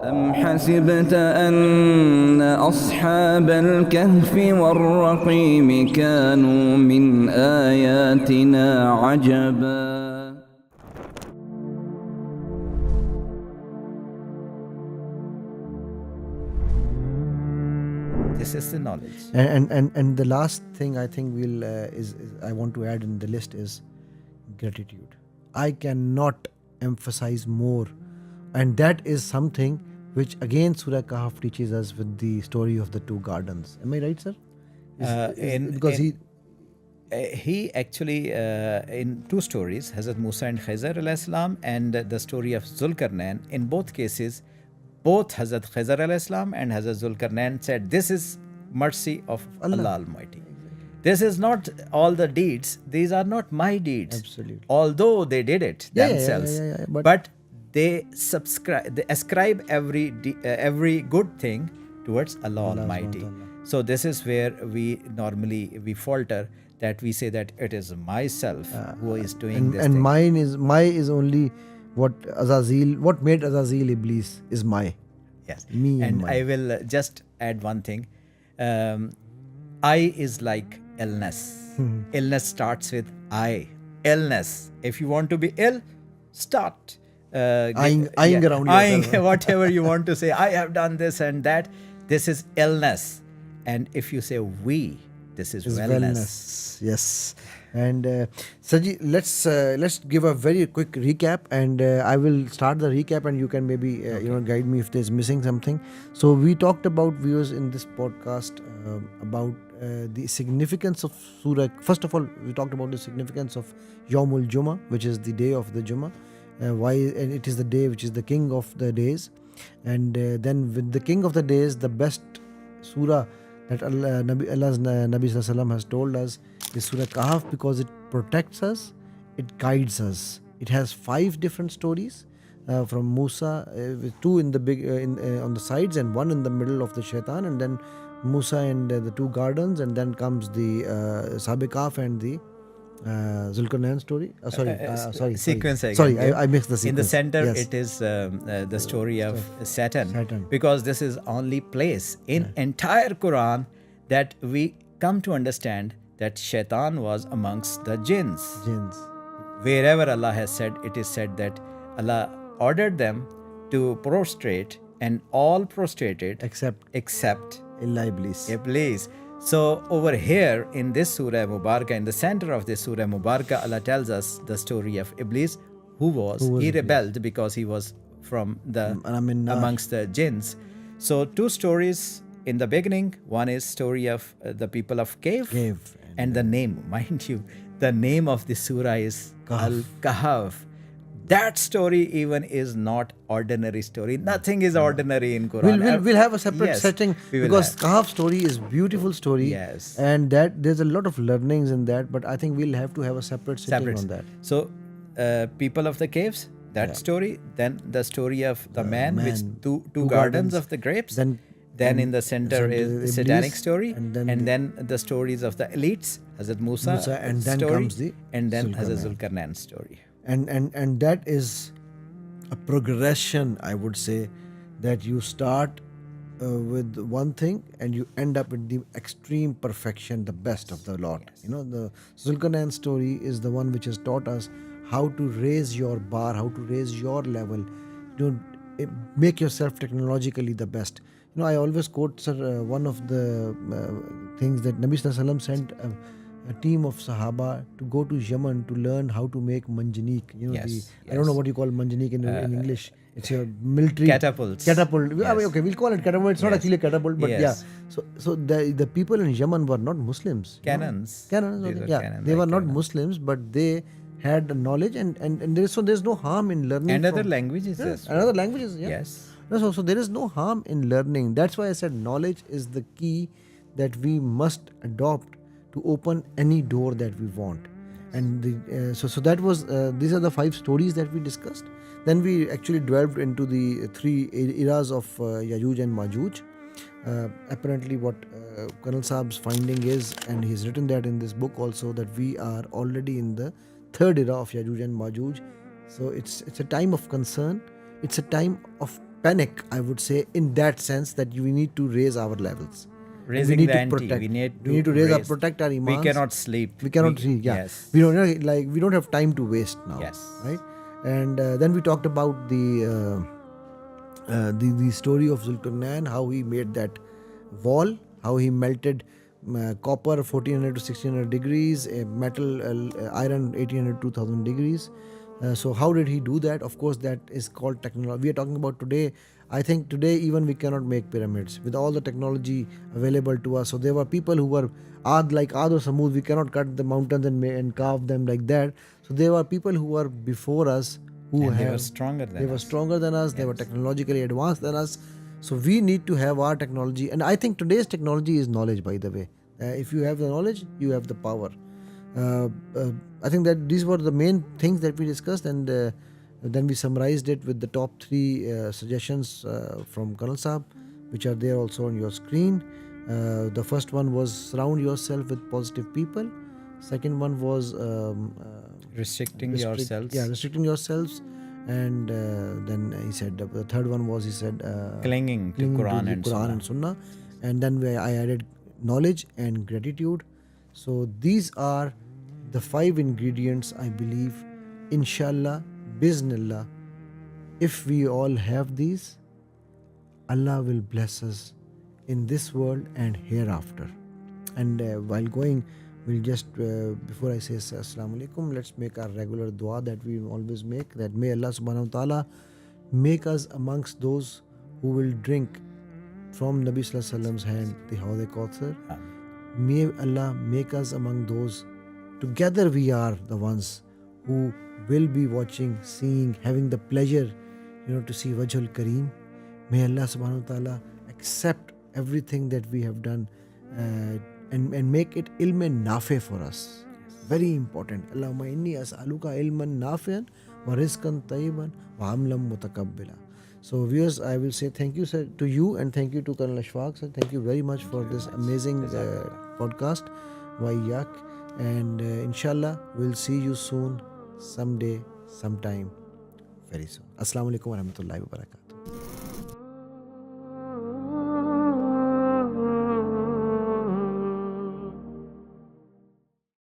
أم حسبت أن أصحاب الكهف والرقيم كانوا من آياتنا عجبا. This is the knowledge. And the last thing I think we'll is I want to add in the list is gratitude. I cannot emphasize more, and that is something which again Surah Kahf teaches us with the story of the two gardens. Am I right, sir? He actually in two stories, Hazrat Musa and Khizr alayhi salam, and the story of Zulkarnain. In both cases, both Hazrat Khizr alayhi salam and Hazrat Zulkarnain said, "This is mercy of Allah Almighty. This is not all the deeds. These are not my deeds. Absolutely. Although they did it themselves, but they ascribe every good thing towards Allah Almighty. So this is where we normally falter, that we say that it is myself who is doing this and thing. mine is only what made Azazel Iblis is my. Yes. Me and I will just add one thing. I is like illness. Illness starts with I. Illness. If you want to be ill, start Eyeing around yourself. whatever you want to say. I have done this and that. This is illness. And if you say we, this is wellness. Yes. And Saji, let's give a very quick recap, and I will start the recap, and you can maybe guide me if there's missing something. So we talked about, viewers, in this podcast about the significance of Surah. First of all, we talked about the significance of Yawmul Jumma, which is the day of the Jumma. Why? And it is the day which is the king of the days. And then with the king of the days, the best surah that Allah's Nabi Sallallahu Alaihi Wasallam has told us is Surah Kahf, because it protects us, it guides us. It has 5 different stories from Musa, with 2 in the on the sides and 1 in the middle of the shaitan, and then Musa and the 2 gardens, and then comes the Kahf and the Zulkarnain story. Sequence again. Sorry, I mixed the sequence. In the center, Yes. it is the story of Satan, because this is only place in entire Quran that we come to understand that Shaitan was amongst the jinns. Wherever Allah has said, it is said that Allah ordered them to prostrate, and all prostrated except Illa Iblis. So over here in this Surah Mubarakah, in the center of this Surah Mubarakah, Allah tells us the story of Iblis, he rebelled because he was from the amongst the jinns. So 2 stories in the beginning. One is story of the people of cave, and the name, mind you, the name of the surah is Al-Kahf. That story even is not ordinary story. Nothing is ordinary in Quran. We'll have a separate setting, because Kahf story is beautiful story. Yes. And that there's a lot of learnings in that, but I think we'll have to have a separate sitting on that. So people of the caves, that story, then the story of the man with two gardens of the grapes. Then in the center is the satanic story, and then the stories of the elites, Hazrat Musa and then story, comes the and then Hazrat Zulkarnain story. And that is a progression, I would say, that you start with one thing and you end up with the extreme perfection, the best of the lot. The Zulkarnain story is the one which has taught us how to raise your bar, how to raise your level, make yourself technologically the best. I always quote, sir, one of the things that Nabi Sallallahu Alaihi Wasallam sent a team of Sahaba to go to Yemen to learn how to make manjanik. I don't know what you call manjanik in English. It's your military catapult. Yes. Okay, we'll call it catapult. It's not actually a catapult, but So the people in Yemen were not Muslims. Cannons. Okay. They were not Muslims, but they had the knowledge, and there's no harm in learning. And other languages. Another languages. Yes. So there is no harm in learning. That's why I said knowledge is the key that we must adopt to open any door that we want. And so that was these are the 5 stories that we discussed. Then we actually delved into the 3 eras of Yajuj and Majuj. Apparently what Colonel Saab's finding is, and he's written that in this book also, that we are already in the 3rd era of Yajuj and Majuj. So it's a time of concern. It's a time of panic, I would say, in that sense that we need to raise our levels. Raising we need the to ante. protect. We need to raise. protect our imams. We cannot sleep. We cannot sleep. Yeah. Yes. We don't we don't have time to waste now. Yes. Right. And then we talked about the story of Zulkarnain, how he made that wall, how he melted copper 1400 to 1600 degrees, metal iron 1800 to 2000 degrees. So how did he do that? Of course, that is called technology. We are talking about today. I think today even we cannot make pyramids with all the technology available to us. So there were people who were like Ad or Samud. We cannot cut the mountains and carve them like that. So there were people who were before us they were stronger than us. They were stronger than us. Yes. They were technologically advanced than us. So we need to have our technology. And I think today's technology is knowledge, by the way. If you have the knowledge, you have the power. I think that these were the main things that we discussed, and then we summarized it with the top 3 suggestions from Colonel Saab, which are there also on your screen. The first one was surround yourself with positive people. Second one was restricting yourselves. Yeah, restricting yourselves. And then he said the third one was clinging to Quran and Sunnah. And then I added knowledge and gratitude. So these are the 5 ingredients, I believe, inshallah, bismillah. If we all have these, Allah will bless us in this world and hereafter. And while going, we'll just, before I say Assalamu alaikum, let's make our regular dua that we always make, that may Allah subhanahu wa ta'ala make us amongst those who will drink from Nabi Sallallahu Alaihi Wasallam's hand the Hawd-e-Kauthar. May Allah make us among those, together we are the ones who will be watching, seeing, having the pleasure, to see Wajhul Kareem. May Allah subhanahu wa ta'ala accept everything that we have done and make it ilman nafi for us. Very important. Allahumma inni as'aluka ilman nafi'an wa rizqan tayyiban wa amlan mutakabbila. So viewers, I will say thank you, sir, to you, and thank you to Colonel Ashfaq, sir. Thank you very much for this amazing podcast. Wa iyyak. And inshallah, we'll see you soon, someday, sometime, very soon. Assalamu alaikum wa rahmatullahi wa barakatuh.